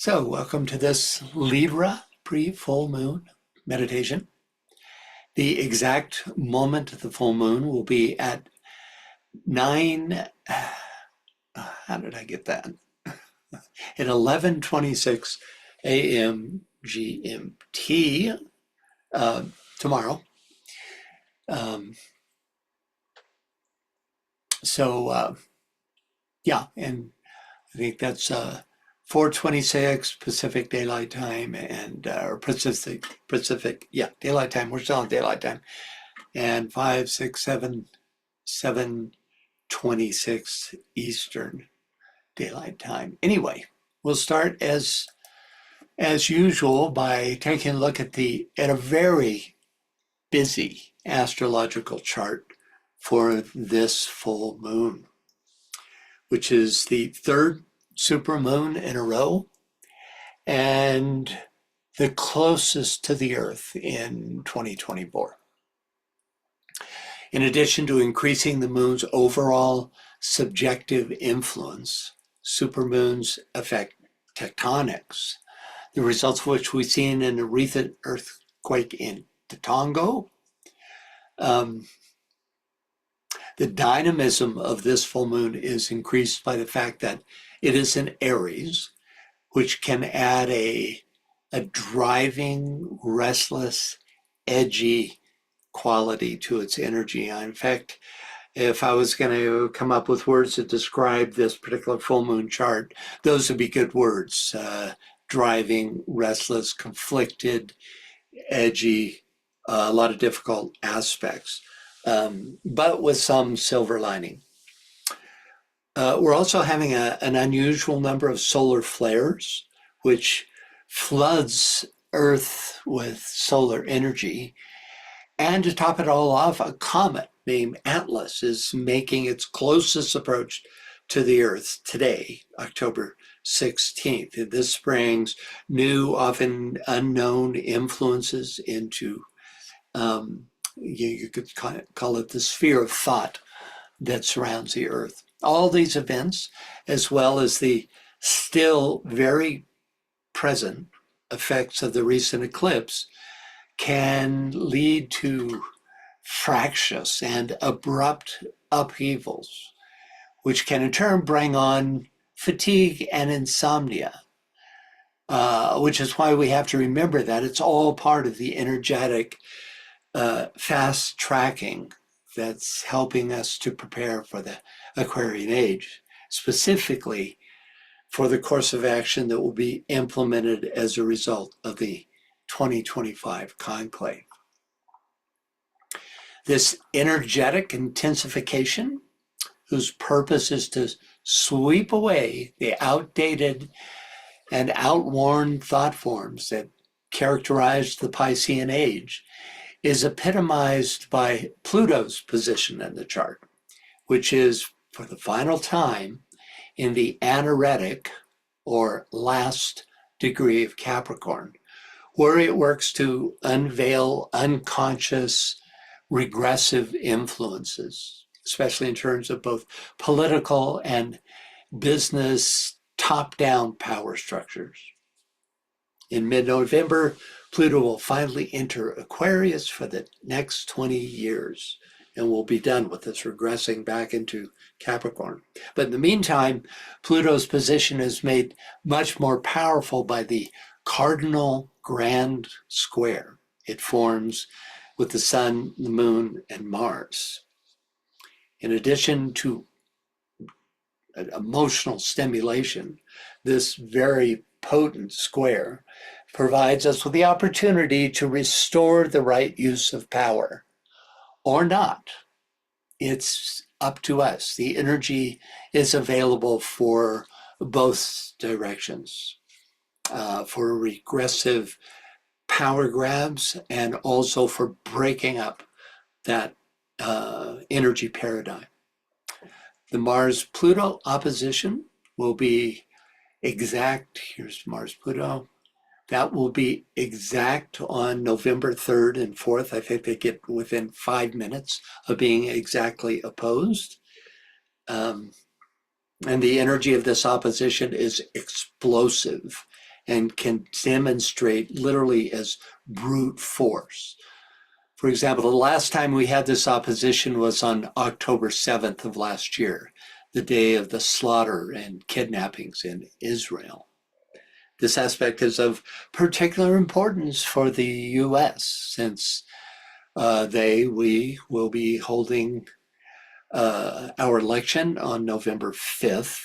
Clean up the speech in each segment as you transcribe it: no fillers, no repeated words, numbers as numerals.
So, welcome to this Libra pre-full moon meditation. The exact moment of the full moon will be at 9, how did I get that? At 11:26 a.m. GMT tomorrow. Yeah, and I think that's 4:26 Pacific Daylight Time and or Pacific, yeah, Daylight Time. We're still on Daylight Time, and 5, 6, 7, 7:26 Eastern Daylight Time. Anyway, we'll start as usual by taking a look at a very busy astrological chart for this full moon, which is the third supermoon in a row and the closest to the Earth in 2024. In addition to increasing the moon's overall subjective influence, supermoons affect tectonics, the results of which we've seen in a recent earthquake in Tatongo. The dynamism of this full moon is increased by the fact that it is in Aries, which can add a driving, restless, edgy quality to its energy. In fact, if I was going to come up with words to describe this particular full moon chart, those would be good words. Driving, restless, conflicted, edgy, a lot of difficult aspects, but with some silver lining. We're also having an unusual number of solar flares, which floods Earth with solar energy. And to top it all off, a comet named Atlas is making its closest approach to the Earth today, October 16th. And this brings new, often unknown influences into, you could call it the sphere of thought that surrounds the Earth. All these events, as well as the still very present effects of the recent eclipse, can lead to fractious and abrupt upheavals, which can in turn bring on fatigue and insomnia, which is why we have to remember that it's all part of the energetic fast tracking that's helping us to prepare for the Aquarian age, specifically for the course of action that will be implemented as a result of the 2025 conclave. This energetic intensification, whose purpose is to sweep away the outdated and outworn thought forms that characterized the Piscean age, is epitomized by Pluto's position in the chart, which is, for the final time, in the anaretic, or last degree of Capricorn, where it works to unveil unconscious, regressive influences, especially in terms of both political and business top-down power structures. In mid-November, Pluto will finally enter Aquarius for the next 20 years, and we'll be done with this regressing back into Capricorn. But in the meantime, Pluto's position is made much more powerful by the cardinal grand square it forms with the Sun, the Moon, and Mars. In addition to emotional stimulation, this very potent square provides us with the opportunity to restore the right use of power, or not. It's up to us. The energy is available for both directions, for regressive power grabs and also for breaking up that energy paradigm. The Mars-Pluto opposition will be exact. Here's Mars-Pluto. That will be exact on November 3rd and 4th. I think they get within 5 minutes of being exactly opposed. And the energy of this opposition is explosive and can demonstrate literally as brute force. For example, the last time we had this opposition was on October 7th of last year, the day of the slaughter and kidnappings in Israel. This aspect is of particular importance for the U.S. since we will be holding our election on November 5th,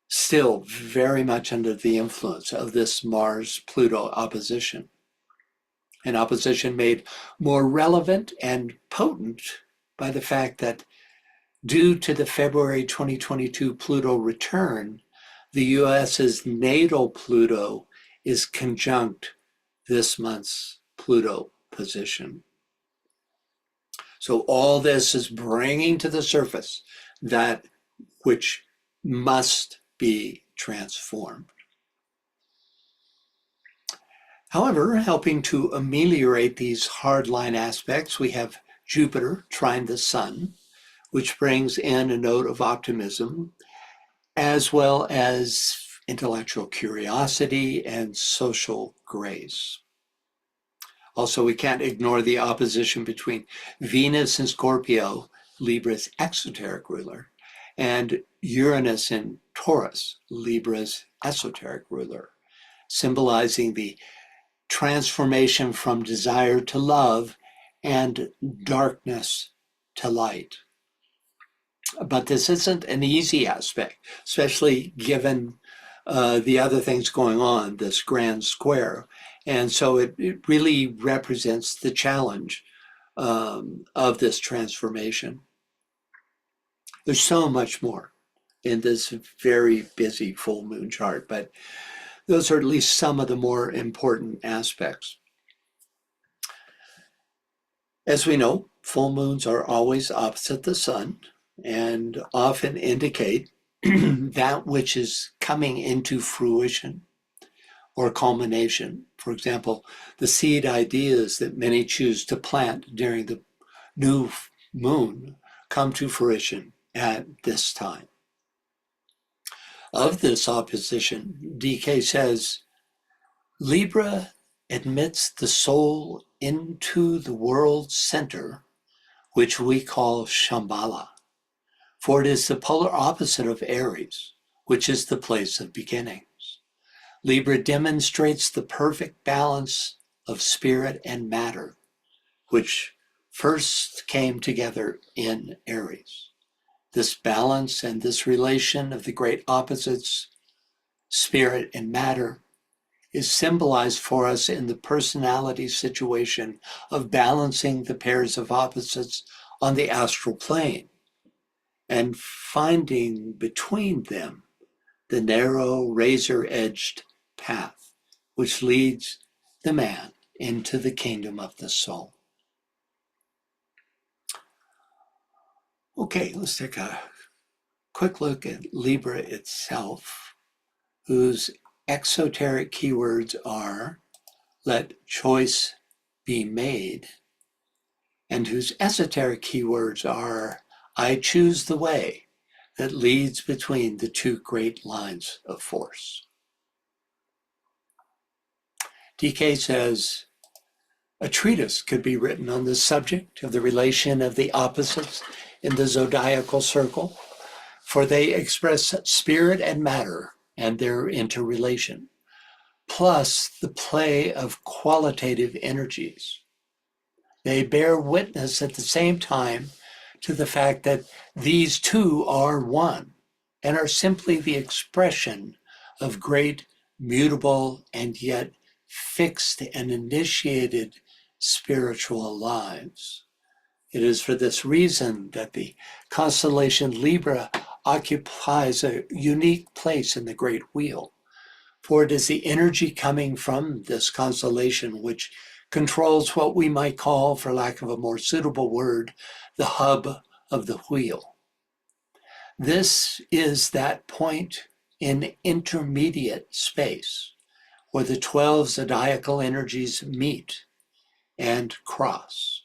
still very much under the influence of this Mars-Pluto opposition. An opposition made more relevant and potent by the fact that due to the February 2022 Pluto return, the US's natal Pluto is conjunct this month's Pluto position. So all this is bringing to the surface that which must be transformed. However, helping to ameliorate these hardline aspects, we have Jupiter trine the Sun, which brings in a note of optimism, as well as intellectual curiosity and social grace. Also, we can't ignore the opposition between Venus in Scorpio, Libra's exoteric ruler, and Uranus in Taurus, Libra's esoteric ruler, symbolizing the transformation from desire to love and darkness to light. But this isn't an easy aspect, especially given the other things going on, this grand square. And so it really represents the challenge of this transformation. There's so much more in this very busy full moon chart, but those are at least some of the more important aspects. As we know, full moons are always opposite the sun and often indicate that which is coming into fruition or culmination. For example, the seed ideas that many choose to plant during the new moon come to fruition at this time. Of this opposition, DK says, Libra admits the soul into the world's center, which we call Shambhala, for it is the polar opposite of Aries, which is the place of beginnings. Libra demonstrates the perfect balance of spirit and matter, which first came together in Aries. This balance and this relation of the great opposites, spirit and matter, is symbolized for us in the personality situation of balancing the pairs of opposites on the astral plane and finding between them the narrow razor-edged path which leads the man into the kingdom of the soul. Okay, let's take a quick look at Libra itself, whose exoteric keywords are let choice be made, and whose esoteric keywords are I choose the way that leads between the two great lines of force. DK says, a treatise could be written on the subject of the relation of the opposites in the zodiacal circle, for they express spirit and matter and their interrelation, plus the play of qualitative energies. They bear witness at the same time to the fact that these two are one and are simply the expression of great, mutable, and yet fixed and initiated spiritual lives. It is for this reason that the constellation Libra occupies a unique place in the great wheel, for it is the energy coming from this constellation which controls what we might call, for lack of a more suitable word, the hub of the wheel. This is that point in intermediate space where the 12 zodiacal energies meet and cross.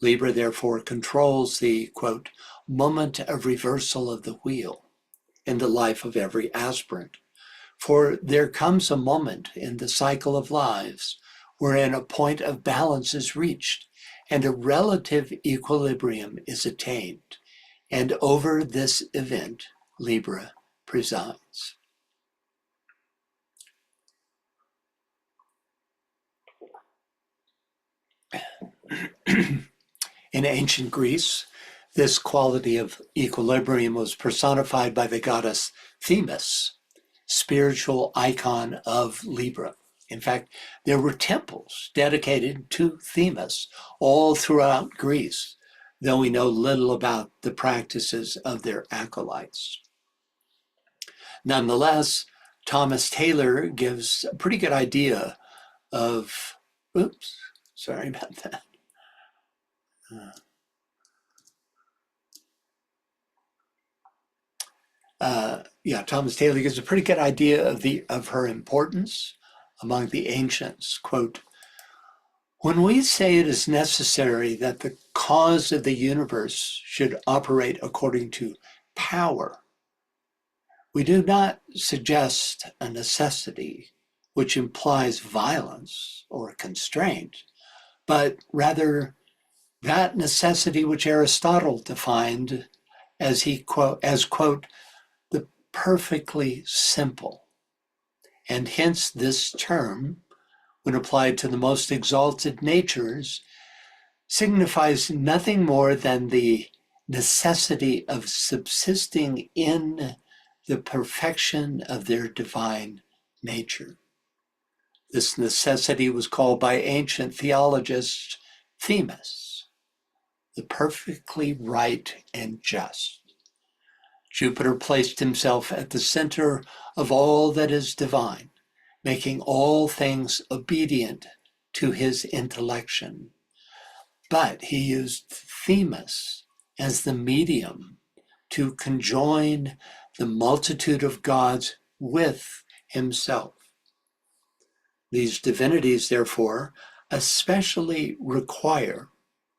Libra therefore controls the, quote, moment of reversal of the wheel in the life of every aspirant, For there comes a moment in the cycle of lives wherein a point of balance is reached and a relative equilibrium is attained. And over this event, Libra presides. In ancient Greece, this quality of equilibrium was personified by the goddess Themis, spiritual icon of Libra. In fact, there were temples dedicated to Themis all throughout Greece, though we know little about the practices of their acolytes. Nonetheless, Thomas Taylor gives a pretty good idea of, oops, sorry about that. Thomas Taylor gives a pretty good idea of her importance among the ancients. Quote, "When we say it is necessary that the cause of the universe should operate according to power, we do not suggest a necessity which implies violence or constraint, but rather that necessity which Aristotle defined as quote, the perfectly simple. And hence this term, when applied to the most exalted natures, signifies nothing more than the necessity of subsisting in the perfection of their divine nature. This necessity was called by ancient theologists Themis, the perfectly right and just. Jupiter placed himself at the center of all that is divine, making all things obedient to his intellection. But he used Themis as the medium to conjoin the multitude of gods with himself. These divinities, therefore, especially require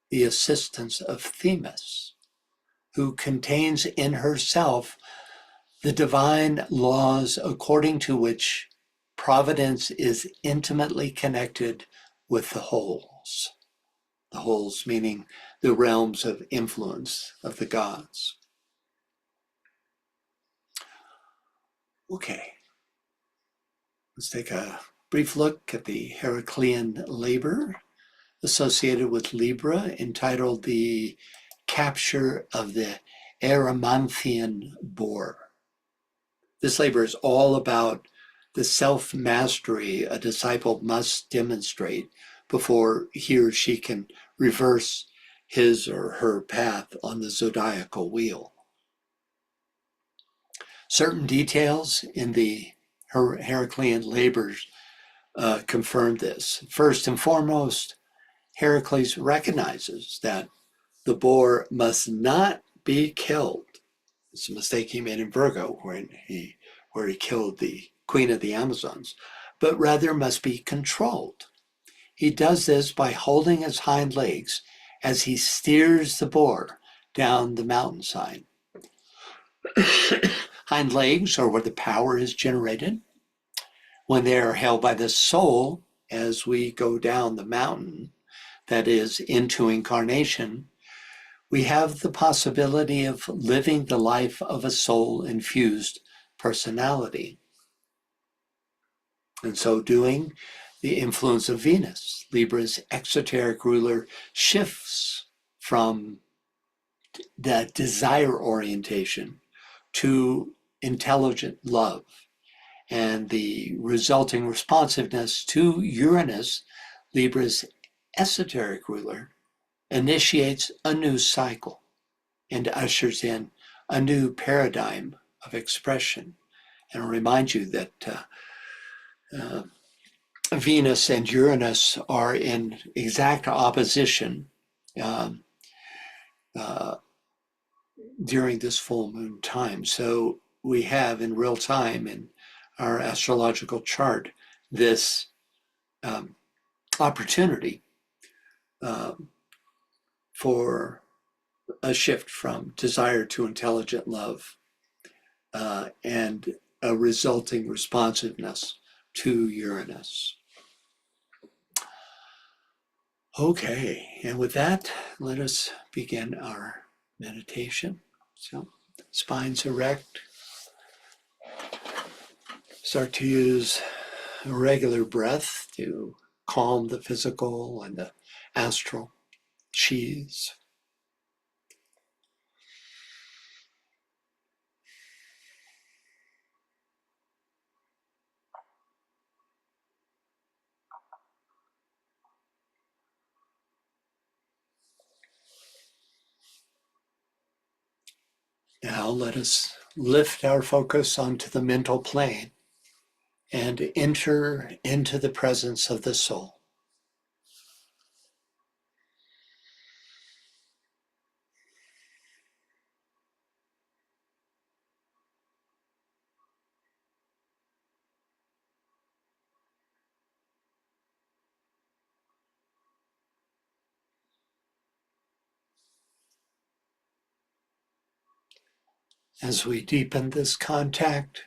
the assistance of Themis, who contains in herself the divine laws according to which providence is intimately connected with the wholes meaning the realms of influence of the gods. Okay, let's take a brief look at the Heraclean labor associated with Libra, entitled The Capture of the Erymanthian Boar. This labor is all about the self-mastery a disciple must demonstrate before he or she can reverse his or her path on the zodiacal wheel. Certain details in the Heraclean labors confirm this. First and foremost, Heracles recognizes that the boar must not be killed. It's a mistake he made in Virgo where he killed the queen of the Amazons, but rather must be controlled. He does this by holding his hind legs as he steers the boar down the mountainside. Hind legs are where the power is generated. When they are held by the soul as we go down the mountain, that is, into incarnation, we have the possibility of living the life of a soul-infused personality. In so doing, the influence of Venus, Libra's exoteric ruler, shifts from that desire orientation to intelligent love, and the resulting responsiveness to Uranus, Libra's esoteric ruler, initiates a new cycle and ushers in a new paradigm of expression. And I'll remind you that Venus and Uranus are in exact opposition during this full moon time. So we have in real time in our astrological chart this opportunity for a shift from desire to intelligent love. And a resulting responsiveness to Uranus. Okay, and with that, let us begin our meditation. So, spine's erect. Start to use a regular breath to calm the physical and the astral chis. Now let us lift our focus onto the mental plane and enter into the presence of the soul. As we deepen this contact,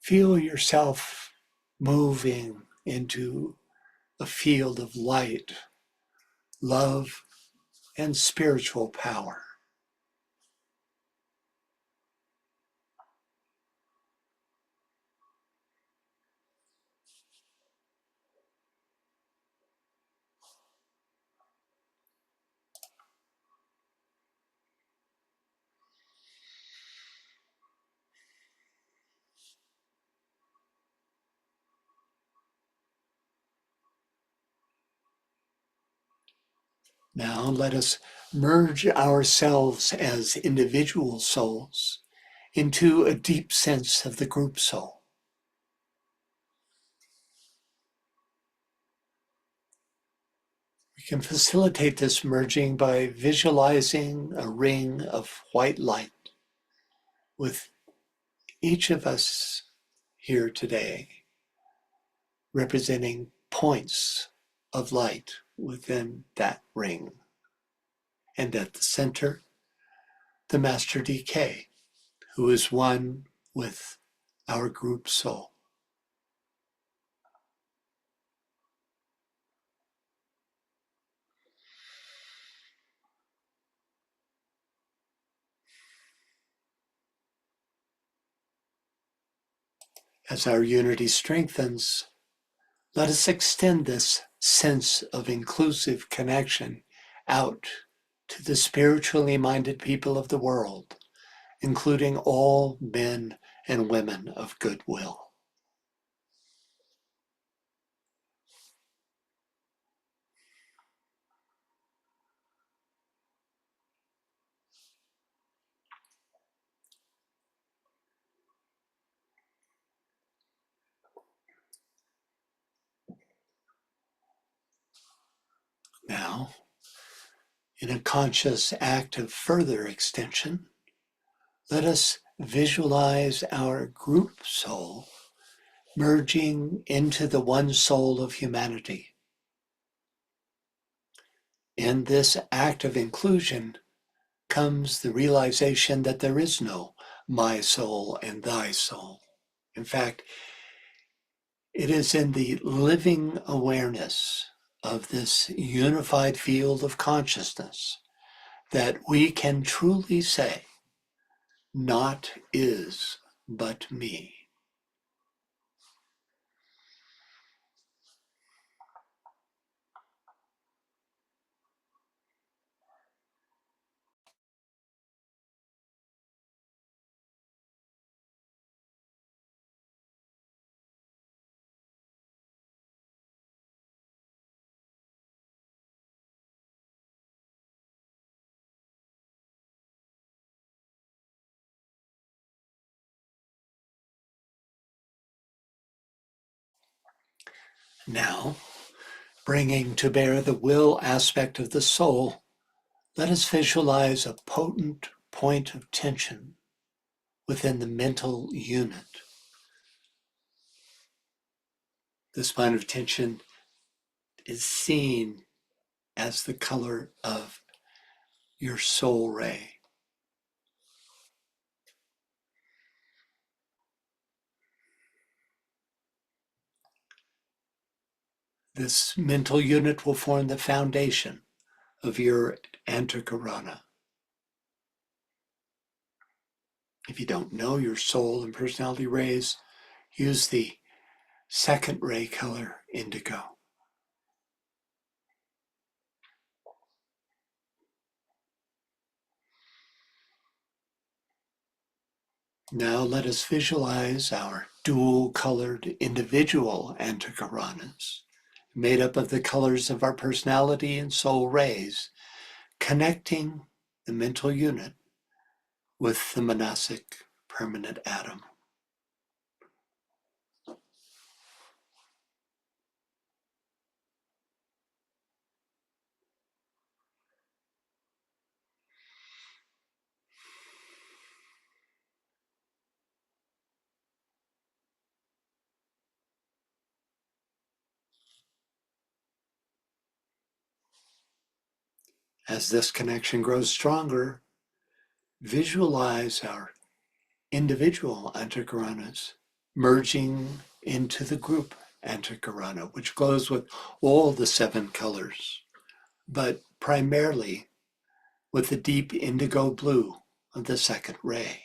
feel yourself moving into a field of light, love, and spiritual power. Now let us merge ourselves as individual souls into a deep sense of the group soul. We can facilitate this merging by visualizing a ring of white light with each of us here today representing points of light within that ring. And at the center, the Master DK, who is one with our group soul. As our unity strengthens, let us extend this sense of inclusive connection out to the spiritually minded people of the world, including all men and women of goodwill. Now, in a conscious act of further extension, let us visualize our group soul merging into the one soul of humanity. In this act of inclusion comes the realization that there is no my soul and thy soul. In fact, it is in the living awareness of this unified field of consciousness that we can truly say, "Naught is but me." Now, bringing to bear the will aspect of the soul, let us visualize a potent point of tension within the mental unit. This point of tension is seen as the color of your soul ray. This mental unit will form the foundation of your antakarana. If you don't know your soul and personality rays, use the second ray color, indigo. Now let us visualize our dual-colored individual antakaranas, made up of the colors of our personality and soul rays, connecting the mental unit with the manasic permanent atom. As this connection grows stronger, visualize our individual antakaranas merging into the group antakarana, which glows with all the 7 colors, but primarily with the deep indigo blue of the second ray,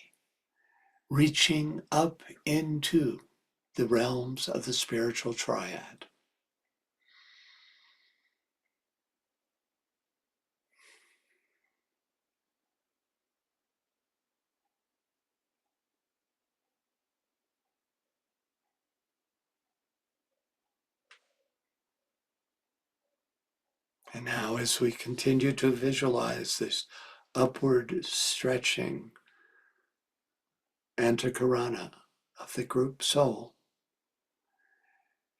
reaching up into the realms of the spiritual triad. And now, as we continue to visualize this upward stretching antakarana of the group soul,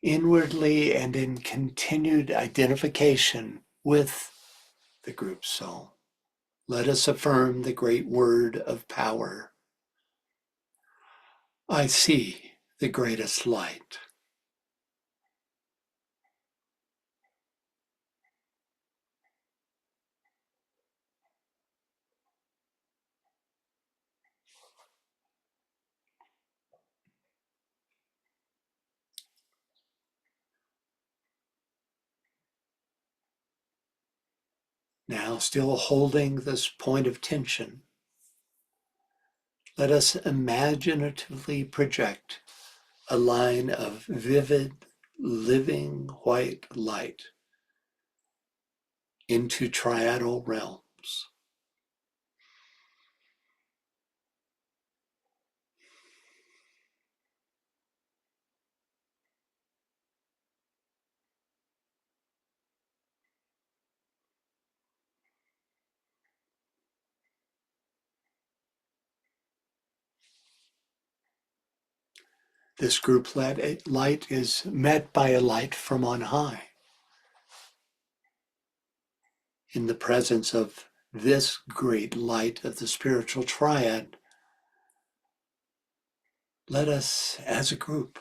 inwardly and in continued identification with the group soul, let us affirm the great word of power. I see the greatest light. Now, still holding this point of tension, let us imaginatively project a line of vivid, living white light into triadal realms. This group light is met by a light from on high. In the presence of this great light of the spiritual triad, let us, as a group,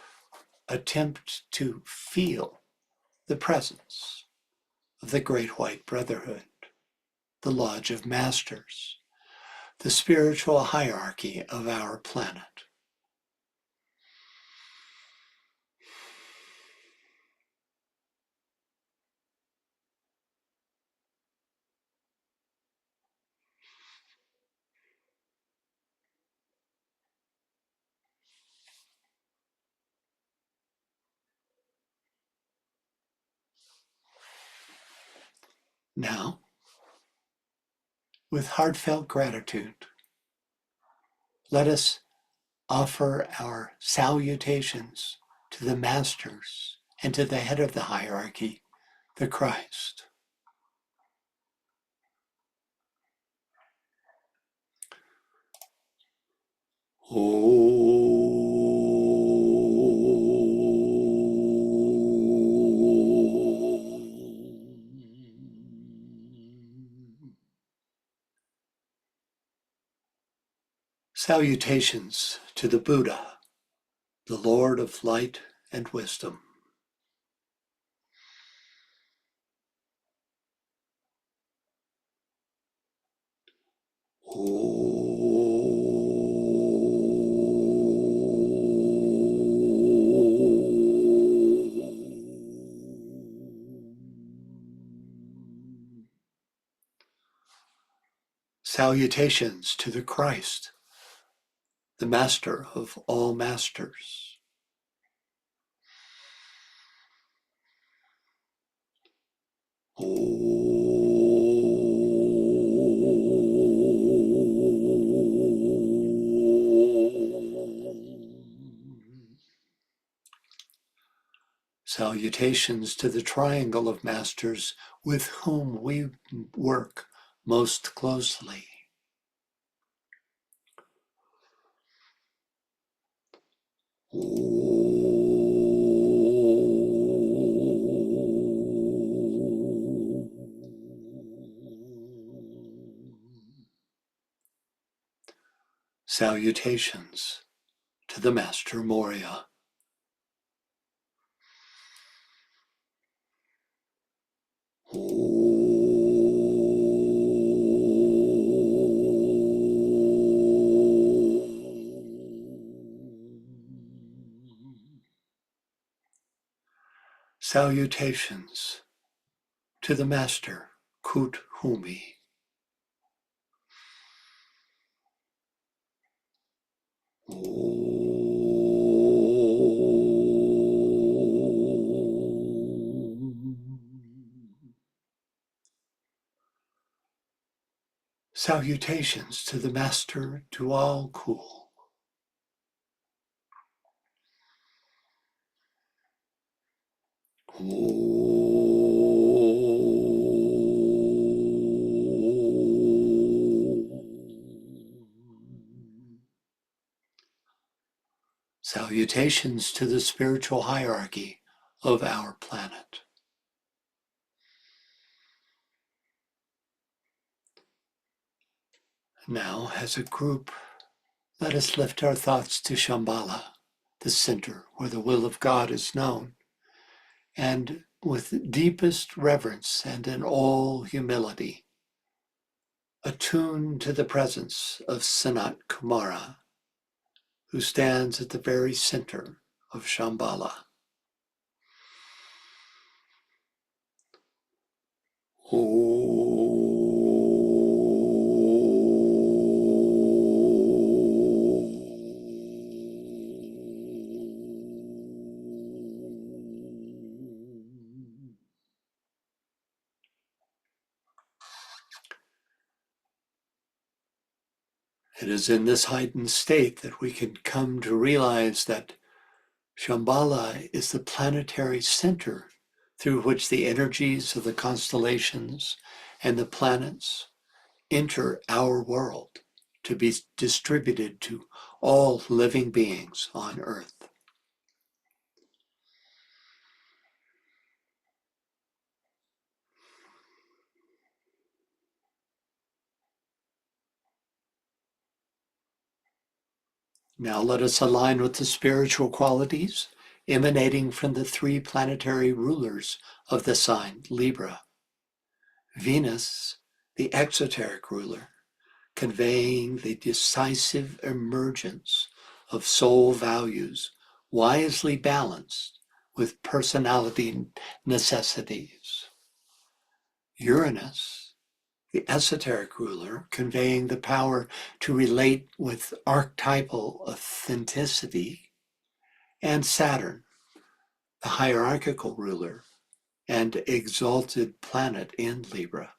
attempt to feel the presence of the Great White Brotherhood, the Lodge of Masters, the spiritual hierarchy of our planet. Now, with heartfelt gratitude, let us offer our salutations to the Masters and to the head of the hierarchy, the Christ. Salutations to the Buddha, the Lord of light and wisdom. Salutations to the Christ, the Master of all masters. Salutations to the triangle of masters with whom we work most closely. Salutations to the Master Morya. Salutations to the Master Kut Humi. Salutations to the Master Dual Kul. Salutations to the spiritual hierarchy of our planet. Now, as a group, let us lift our thoughts to Shambhala, the center where the will of God is known, and with deepest reverence and in all humility, attune to the presence of Sanat Kumara, who stands at the very center of Shambhala. It is in this heightened state that we can come to realize that Shambhala is the planetary center through which the energies of the constellations and the planets enter our world to be distributed to all living beings on Earth. Now let us align with the spiritual qualities emanating from the three planetary rulers of the sign Libra. Venus, the exoteric ruler, conveying the decisive emergence of soul values wisely balanced with personality necessities. Uranus, the esoteric ruler, conveying the power to relate with archetypal authenticity, and Saturn, the hierarchical ruler and exalted planet in Libra,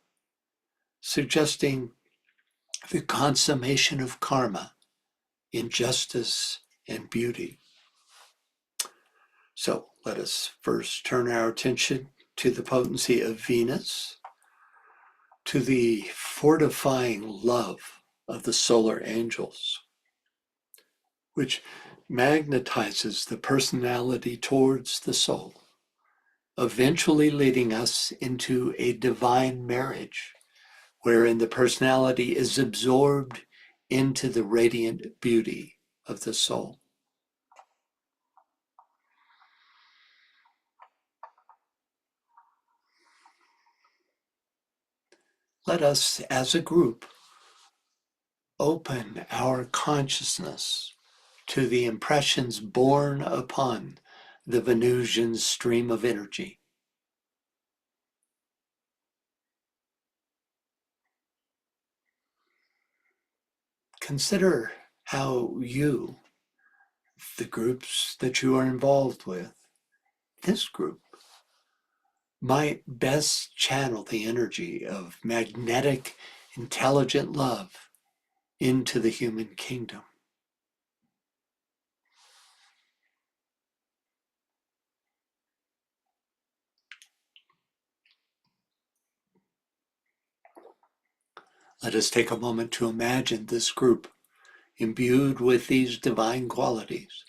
suggesting the consummation of karma in justice and beauty. So let us first turn our attention to the potency of Venus, to the fortifying love of the solar angels, which magnetizes the personality towards the soul, eventually leading us into a divine marriage, wherein the personality is absorbed into the radiant beauty of the soul. Let us, as a group, open our consciousness to the impressions borne upon the Venusian stream of energy. consider how you, the groups that you are involved with, this group, might best channel the energy of magnetic, intelligent love into the human kingdom. Let us take a moment to imagine this group imbued with these divine qualities,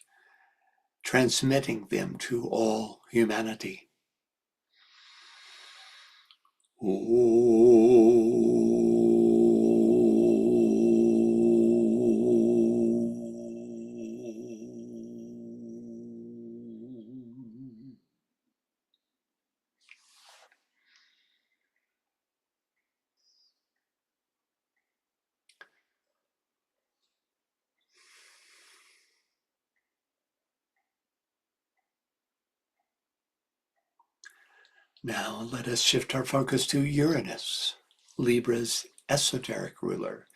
transmitting them to all humanity. Now let us shift our focus to Uranus, Libra's esoteric ruler,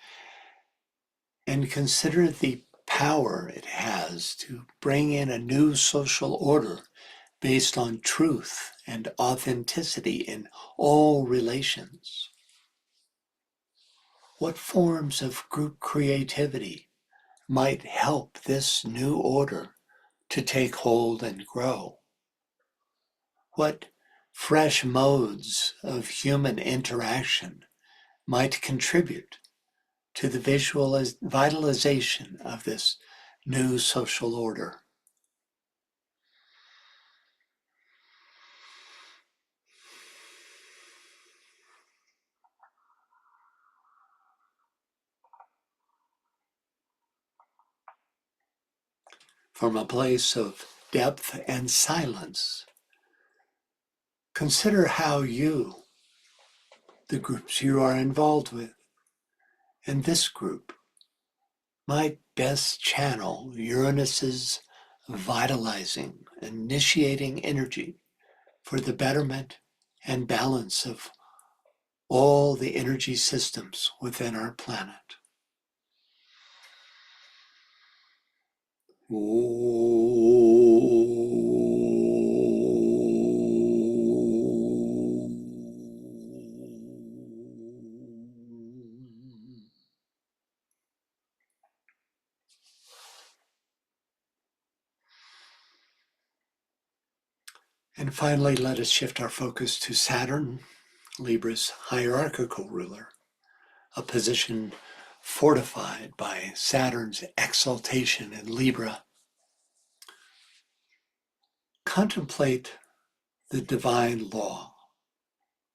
and consider the power it has to bring in a new social order based on truth and authenticity in all relations. What forms of group creativity might help this new order to take hold and grow? What fresh modes of human interaction might contribute to the vitalization of this new social order? From a place of depth and silence, consider how you, the groups you are involved with, and this group might best channel Uranus's vitalizing, initiating energy for the betterment and balance of all the energy systems within our planet. And finally, let us shift our focus to Saturn, Libra's hierarchical ruler, a position fortified by Saturn's exaltation in Libra. Contemplate the divine law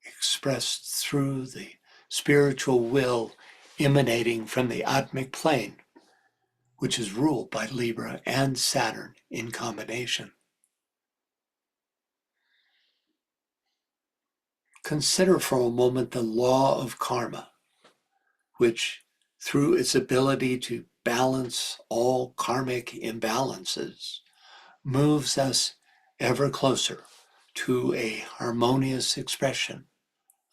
expressed through the spiritual will emanating from the Atmic plane, which is ruled by Libra and Saturn in combination. Consider for a moment the law of karma, which, through its ability to balance all karmic imbalances, moves us ever closer to a harmonious expression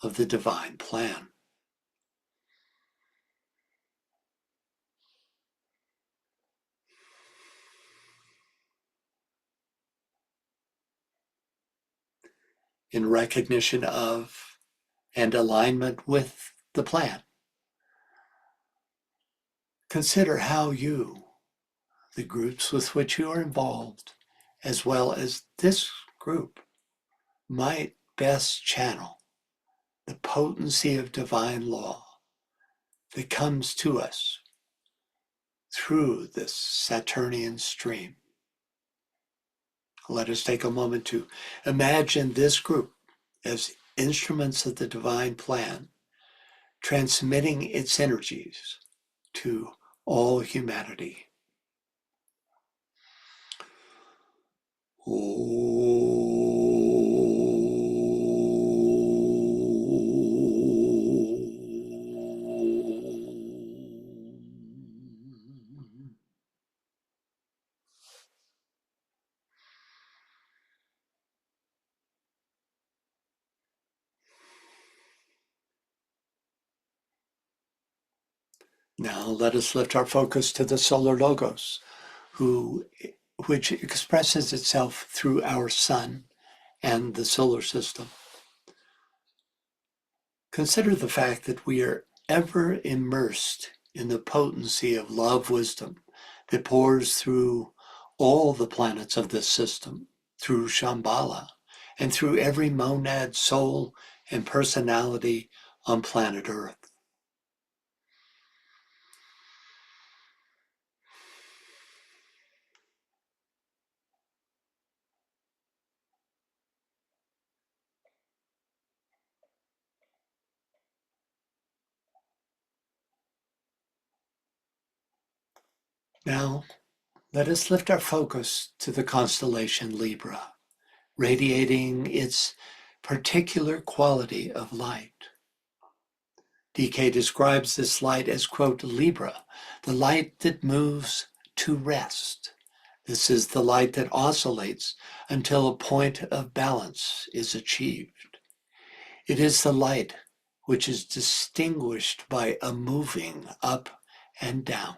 of the divine plan. In recognition of and alignment with the plan, consider how you, the groups with which you are involved, as well as this group, might best channel the potency of divine law that comes to us through this Saturnian stream. Let us take a moment to imagine this group as instruments of the divine plan, transmitting its energies to all humanity. Now let us lift our focus to the solar logos, which expresses itself through our sun and the solar system. Consider the fact that we are ever immersed in the potency of love wisdom that pours through all the planets of this system, through Shambhala, and through every monad, soul, and personality on planet Earth. Now, let us lift our focus to the constellation Libra, radiating its particular quality of light. DK describes this light as, quote, Libra, the light that moves to rest. This is the light that oscillates until a point of balance is achieved. It is the light which is distinguished by a moving up and down.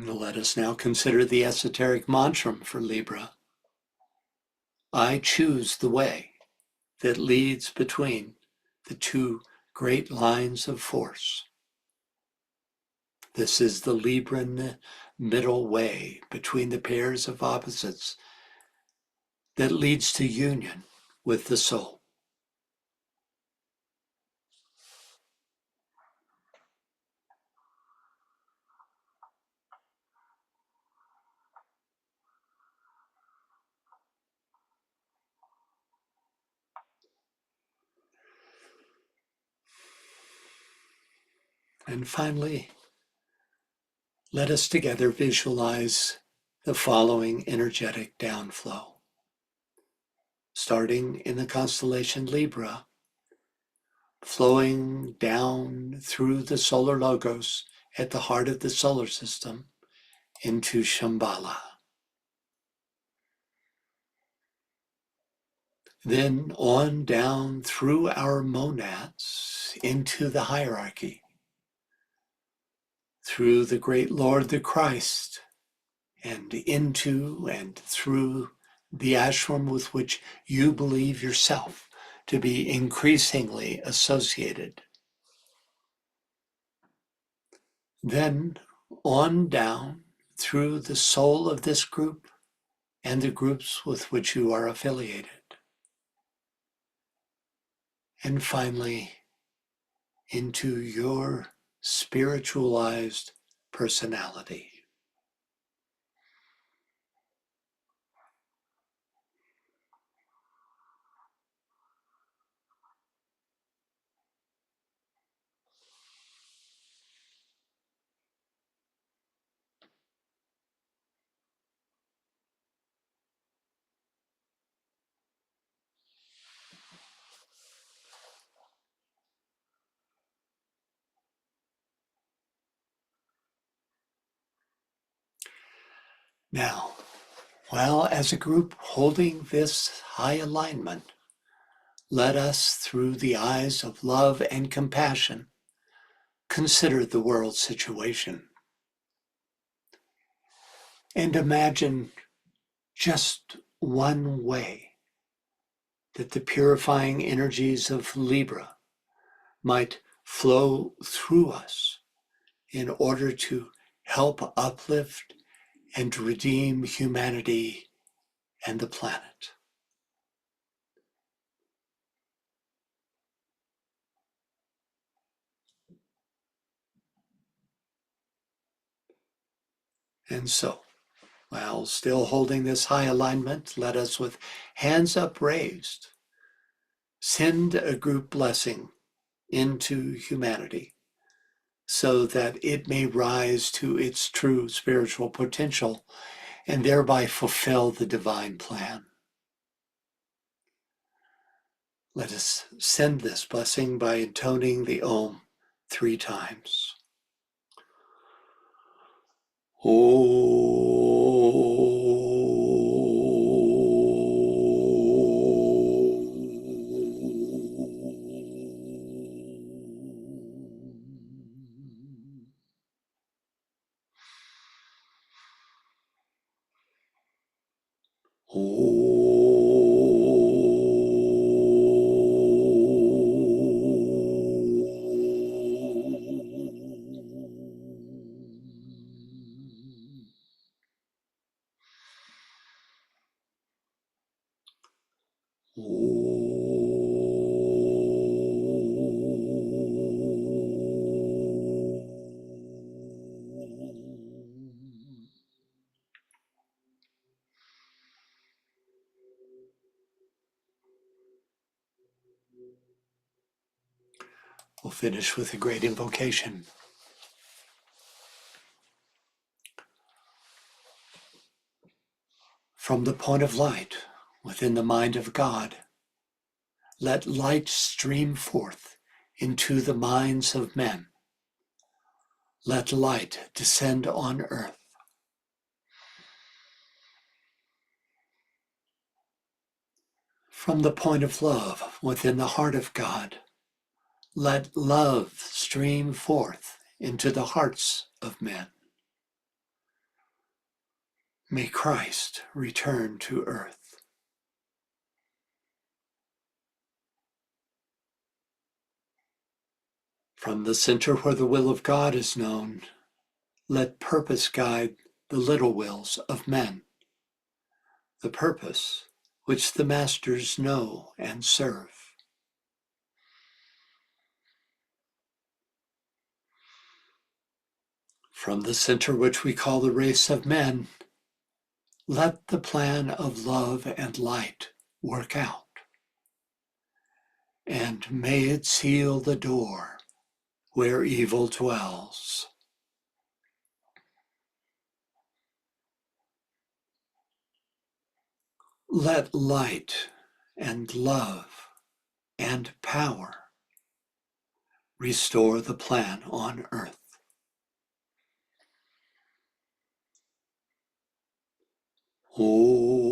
Let us now consider the esoteric mantra for Libra. I choose the way that leads between the two great lines of force. This is the Libran middle way between the pairs of opposites that leads to union with the soul. And finally, let us together visualize the following energetic downflow. Starting in the constellation Libra, flowing down through the solar logos at the heart of the solar system into Shambhala. Then on down through our monads into the hierarchy, through the great Lord the Christ, and into and through the ashram with which you believe yourself to be increasingly associated. Then on down through the soul of this group and the groups with which you are affiliated. And finally, into your spiritualized personality. Now, while as a group holding this high alignment, let us, through the eyes of love and compassion, consider the world situation. And imagine just one way that the purifying energies of Libra might flow through us in order to help uplift and redeem humanity and the planet. And so, while still holding this high alignment, let us, with hands upraised, send a group blessing into humanity so that it may rise to its true spiritual potential and thereby fulfill the divine plan. Let us send this blessing by intoning the Om 3 times. Om. We'll finish with a great invocation. From the point of light within the mind of God, let light stream forth into the minds of men. Let light descend on earth. From the point of love within the heart of God, let love stream forth into the hearts of men. May Christ return to earth. From the center where the will of God is known, let purpose guide the little wills of men, the purpose which the masters know and serve. From the center which we call the race of men, let the plan of love and light work out, and may it seal the door where evil dwells. Let light and love and power restore the plan on earth. Oh.